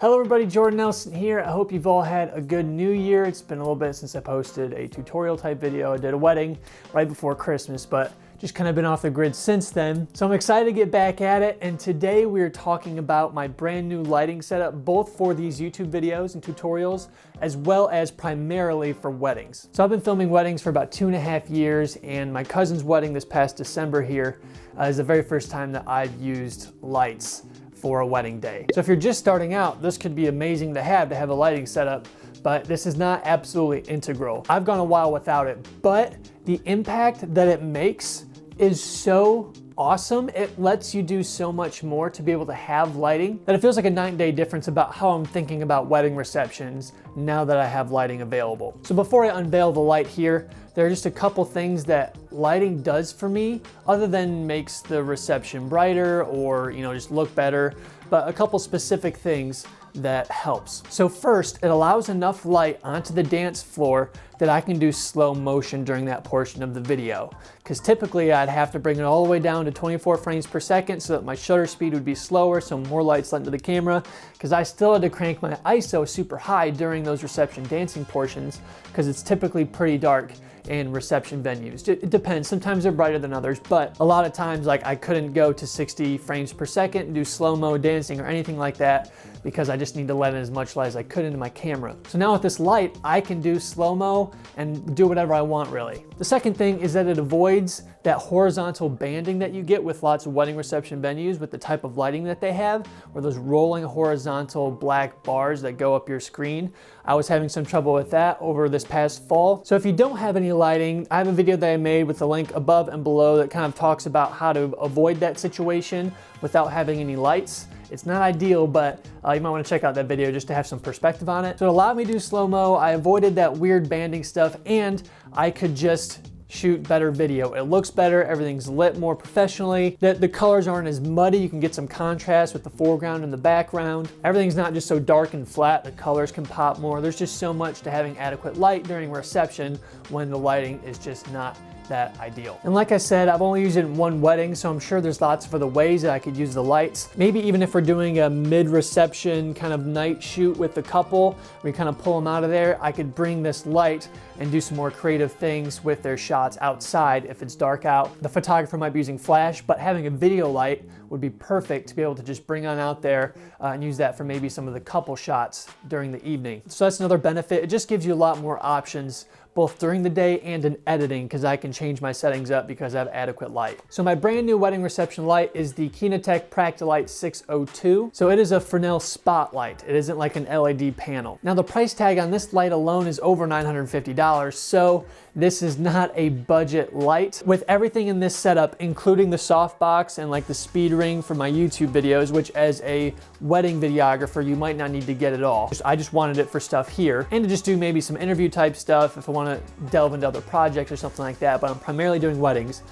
Hello everybody, Jordan Nelson here. I hope you've all had a good new year. It's been a little bit since I posted a tutorial type video. I did a wedding right before Christmas, but just kind of been off the grid since then. So I'm excited to get back at it. And today we're talking about my brand new lighting setup, both for these YouTube videos and tutorials, as well as primarily for weddings. So I've been filming weddings for about 2.5 years, and my cousin's wedding this past December here is the very first time that I've used lights for a wedding day. So if you're just starting out, this could be amazing to have a lighting setup, but this is not absolutely integral. I've gone a while without it, but the impact that it makes is so awesome. It lets you do so much more to be able to have lighting that it feels like a night and day difference about how I'm thinking about wedding receptions now that I have lighting available. So before I unveil the light here, there are just a couple things that lighting does for me other than makes the reception brighter or, just look better, but a couple specific things that helps. So first, it allows enough light onto the dance floor that I can do slow motion during that portion of the video. Because typically I'd have to bring it all the way down to 24 frames per second so that my shutter speed would be slower, so more light's let into the camera, because I still had to crank my ISO super high during those reception dancing portions, because it's typically pretty dark in reception venues. It depends, sometimes they're brighter than others, but a lot of times I couldn't go to 60 frames per second and do slow-mo dancing or anything like that because I just need to let in as much light as I could into my camera. So now with this light, I can do slow-mo and do whatever I want really. The second thing is that it avoids that horizontal banding that you get with lots of wedding reception venues with the type of lighting that they have, or those rolling horizontal black bars that go up your screen. I was having some trouble with that over this past fall. So if you don't have any lighting, I have a video that I made with the link above and below that kind of talks about how to avoid that situation without having any lights. It's not ideal, but you might want to check out that video just to have some perspective on it. So it allowed me to do slow-mo, I avoided that weird banding stuff, and I could just shoot better video. It looks better, everything's lit more professionally, the colors aren't as muddy, you can get some contrast with the foreground and the background. Everything's not just so dark and flat, the colors can pop more. There's just so much to having adequate light during reception when the lighting is just not that ideal. And like I said, I've only used it in one wedding, so I'm sure there's lots of other ways that I could use the lights. Maybe even if we're doing a mid-reception kind of night shoot with the couple, we kind of pull them out of there, I could bring this light and do some more creative things with their shots outside if it's dark out. The photographer might be using flash, but having a video light would be perfect to be able to just bring on out there and use that for maybe some of the couple shots during the evening. So that's another benefit. It just gives you a lot more options both during the day and in editing, because I can change my settings up because I have adequate light. So my brand new wedding reception light is the Kinetech Practilite 602. So it is a Fresnel spotlight. It isn't like an LED panel. Now the price tag on this light alone is over $950, so this is not a budget light. With everything in this setup, including the softbox and like the speed ring for my YouTube videos, which as a wedding videographer, you might not need to get it all. I just wanted it for stuff here and to just do maybe some interview type stuff if I want to delve into other projects or something like that, but I'm primarily doing weddings.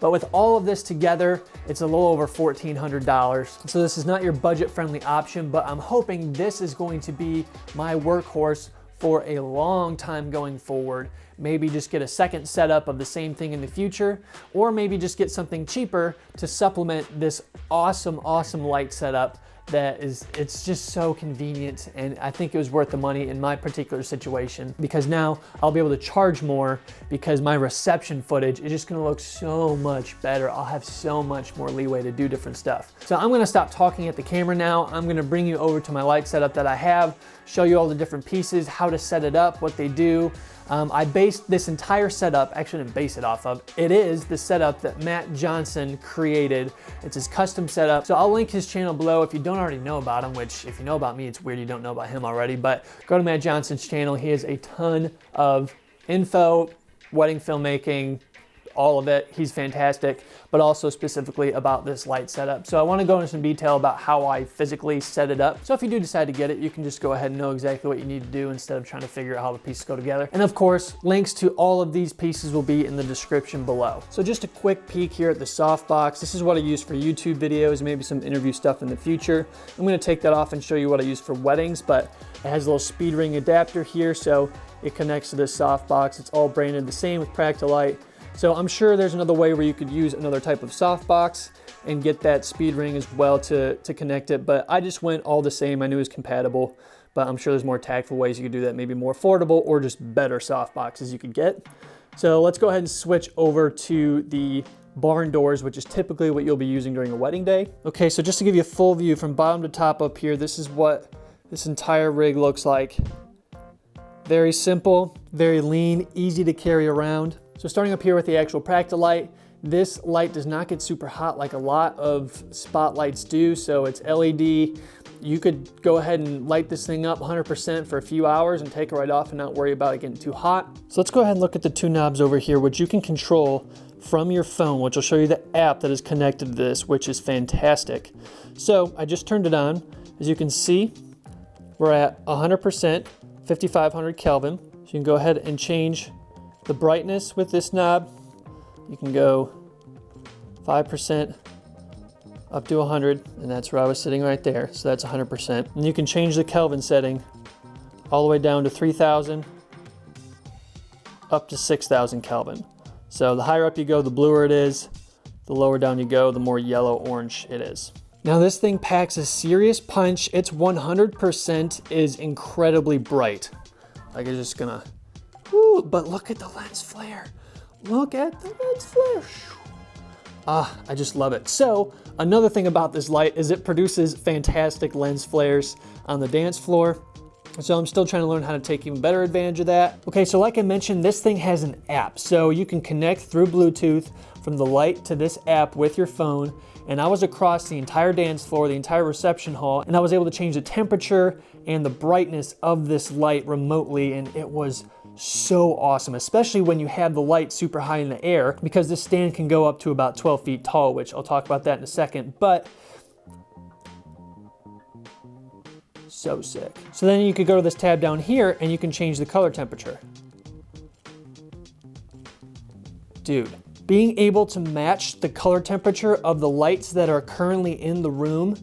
But with all of this together, it's a little over $1,400. So this is not your budget-friendly option, but I'm hoping this is going to be my workhorse for a long time going forward. Maybe just get a second setup of the same thing in the future, or maybe just get something cheaper to supplement this awesome light setup it's just so convenient, and I think it was worth the money in my particular situation, because now I'll be able to charge more because my reception footage is just gonna look so much better. I'll have so much more leeway to do different stuff. So I'm gonna stop talking at the camera now. I'm gonna bring you over to my light setup that I have, show you all the different pieces, how to set it up, what they do. I based this entire setup, actually didn't base it off of, it is the setup that Matt Johnson created. It's his custom setup. So I'll link his channel below if you don't already know about him, which if you know about me, it's weird you don't know about him already, but go to Matt Johnson's channel. He has a ton of info, wedding filmmaking, all of it. He's fantastic, but also specifically about this light setup. So I want to go into some detail about how I physically set it up. So if you do decide to get it, you can just go ahead and know exactly what you need to do instead of trying to figure out how the pieces go together. And of course, links to all of these pieces will be in the description below. So just a quick peek here at the softbox. This is what I use for YouTube videos, maybe some interview stuff in the future. I'm going to take that off and show you what I use for weddings, but it has a little speed ring adapter here, so it connects to this softbox. It's all branded the same with Practilite. So I'm sure there's another way where you could use another type of softbox. and get that speed ring as well to connect it, but I just went all the same. I knew it was compatible, but I'm sure there's more tactful ways you could do that, maybe more affordable or just better soft boxes you could get. So let's go ahead and switch over to the barn doors, which is typically what you'll be using during a wedding day. Okay, so just to give you a full view from bottom to top up here, this is what this entire rig looks like. Very simple, very lean, easy to carry around. So starting up here with the actual Practilite, this light does not get super hot like a lot of spotlights do, so it's LED. You could go ahead and light this thing up 100% for a few hours and take it right off and not worry about it getting too hot. So let's go ahead and look at the two knobs over here, which you can control from your phone, which will show you the app that is connected to this, which is fantastic. So I just turned it on. As you can see, we're at 100%, 5500 Kelvin. So you can go ahead and change the brightness with this knob. You can go 5% up to 100, and that's where I was sitting right there. So that's 100%. And you can change the Kelvin setting all the way down to 3000 up to 6000 Kelvin. So the higher up you go, the bluer it is. The lower down you go, the more yellow-orange it is. Now this thing packs a serious punch. Its 100% is incredibly bright. Like it's just gonna, woo, but look at the lens flare. Look at the lens flare. Ah, I just love it. So another thing about this light is it produces fantastic lens flares on the dance floor. So I'm still trying to learn how to take even better advantage of that. Okay, so like I mentioned, this thing has an app. So you can connect through Bluetooth from the light to this app with your phone. And I was across the entire dance floor, the entire reception hall, and I was able to change the temperature and the brightness of this light remotely, and it was so awesome, especially when you have the light super high in the air, because this stand can go up to about 12 feet tall, which I'll talk about that in a second, but so sick. So then you could go to this tab down here and you can change the color temperature. Dude, being able to match the color temperature of the lights that are currently in the room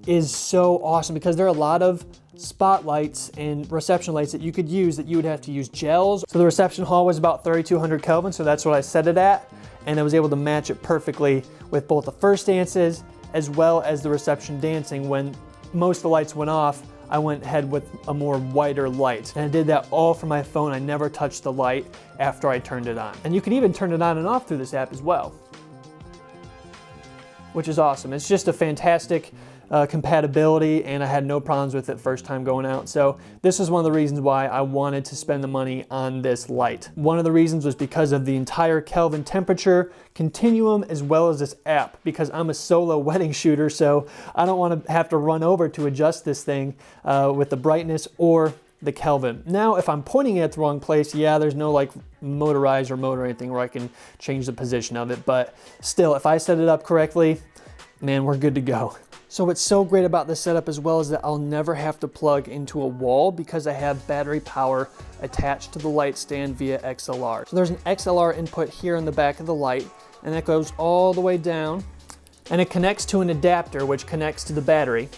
is so awesome, because there are a lot of spotlights and reception lights that you could use that you would have to use gels. So the reception hall was about 3200 Kelvin, so that's what I set it at, and I was able to match it perfectly with both the first dances as well as the reception dancing. When most of the lights went off, I went ahead with a more whiter light, and I did that all from my phone. I never touched the light after I turned it on. And you can even turn it on and off through this app as well, which is awesome. It's just a fantastic compatibility, and I had no problems with it first time going out. So this is one of the reasons why I wanted to spend the money on this light. One of the reasons was because of the entire Kelvin temperature continuum, as well as this app, because I'm a solo wedding shooter, so I don't want to have to run over to adjust this thing with the brightness or the Kelvin. Now, if I'm pointing it at the wrong place, yeah, there's no like motorized remote or anything where I can change the position of it, but still, if I set it up correctly, man, we're good to go. So what's so great about this setup as well is that I'll never have to plug into a wall, because I have battery power attached to the light stand via XLR. So there's an XLR input here in the back of the light, and that goes all the way down, and it connects to an adapter which connects to the battery.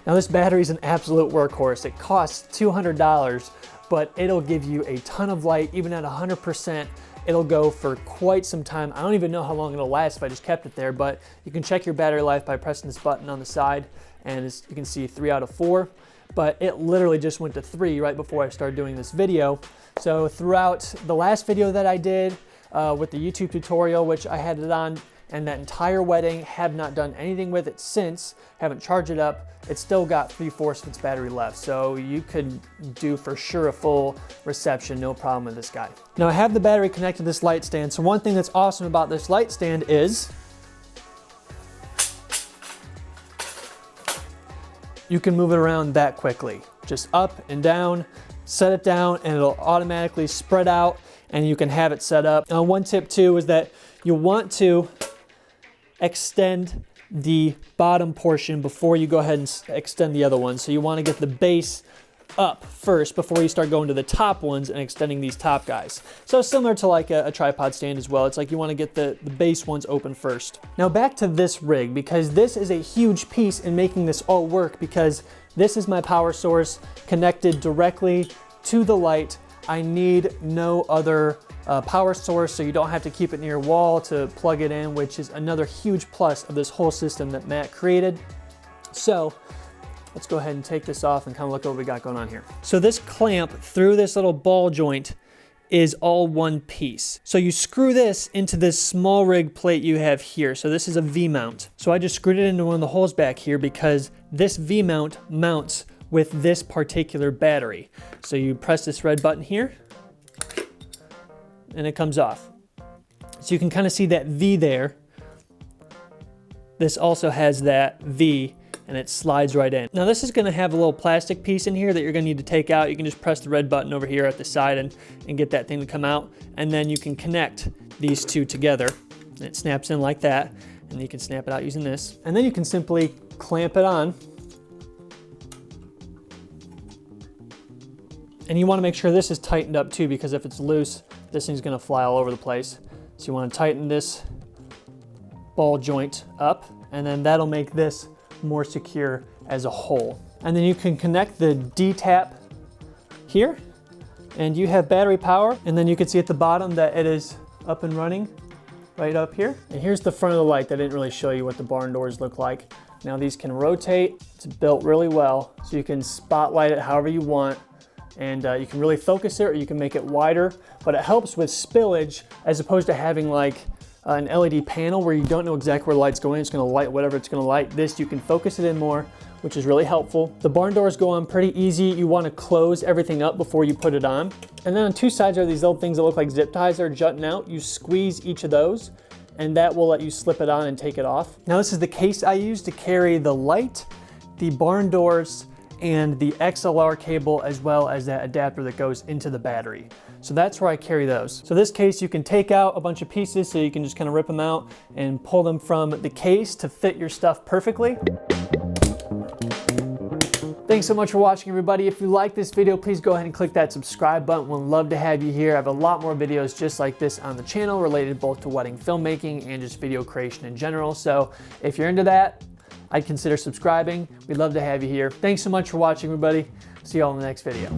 Now this battery is an absolute workhorse. It costs $200, but it'll give you a ton of light. Even at 100%, it'll go for quite some time. I don't even know how long it'll last if I just kept it there, but you can check your battery life by pressing this button on the side, and as you can see, 3 out of 4, but it literally just went to 3 right before I started doing this video. So throughout the last video that I did with the YouTube tutorial, which I had it on, and that entire wedding, have not done anything with it since, haven't charged it up, it's still got 3/4 of its battery left. So you could do for sure a full reception, no problem with this guy. Now I have the battery connected to this light stand. So one thing that's awesome about this light stand is you can move it around that quickly. Just up and down, set it down, and it'll automatically spread out, and you can have it set up. Now one tip too is that you'll want to extend the bottom portion before you go ahead and extend the other one. So you want to get the base up first before you start going to the top ones and extending these top guys. So similar to like a tripod stand as well. It's like you want to get the base ones open first. Now back to this rig, because this is a huge piece in making this all work, because this is my power source connected directly to the light. I need no other power source, so you don't have to keep it near your wall to plug it in, which is another huge plus of this whole system that Matt created. So let's go ahead and take this off and kind of look at what we got going on here. So this clamp through this little ball joint is all one piece. So you screw this into this small rig plate you have here. So this is a V-mount. So I just screwed it into one of the holes back here because this V-mount mounts with this particular battery. So you press this red button here and it comes off. So you can kind of see that V there. This also has that V and it slides right in. Now this is gonna have a little plastic piece in here that you're gonna need to take out. You can just press the red button over here at the side and get that thing to come out. And then you can connect these two together. And it snaps in like that. And you can snap it out using this. And then you can simply clamp it on. And you wanna make sure this is tightened up too, because if it's loose, this thing's gonna fly all over the place. So you wanna tighten this ball joint up, and then that'll make this more secure as a whole. And then you can connect the D-tap here, and you have battery power. And then you can see at the bottom that it is up and running right up here. And here's the front of the light. I didn't really show you what the barn doors look like. Now these can rotate. It's built really well, so you can spotlight it however you want. And you can really focus it, or you can make it wider, but it helps with spillage as opposed to having like an LED panel where you don't know exactly where the light's going. It's gonna light whatever it's gonna light. This, you can focus it in more, which is really helpful. The barn doors go on pretty easy. You wanna close everything up before you put it on. And then on two sides are these little things that look like zip ties that are jutting out. You squeeze each of those, and that will let you slip it on and take it off. Now this is the case I use to carry the light, the barn doors, and the XLR cable, as well as that adapter that goes into the battery. So that's where I carry those. So this case, you can take out a bunch of pieces, so you can just kind of rip them out and pull them from the case to fit your stuff perfectly. Thanks so much for watching, everybody. If you like this video, please go ahead and click that subscribe button. We'd love to have you here. I have a lot more videos just like this on the channel related both to wedding filmmaking and just video creation in general. So if you're into that, I'd consider subscribing. We'd love to have you here. Thanks so much for watching, everybody. See you all in the next video.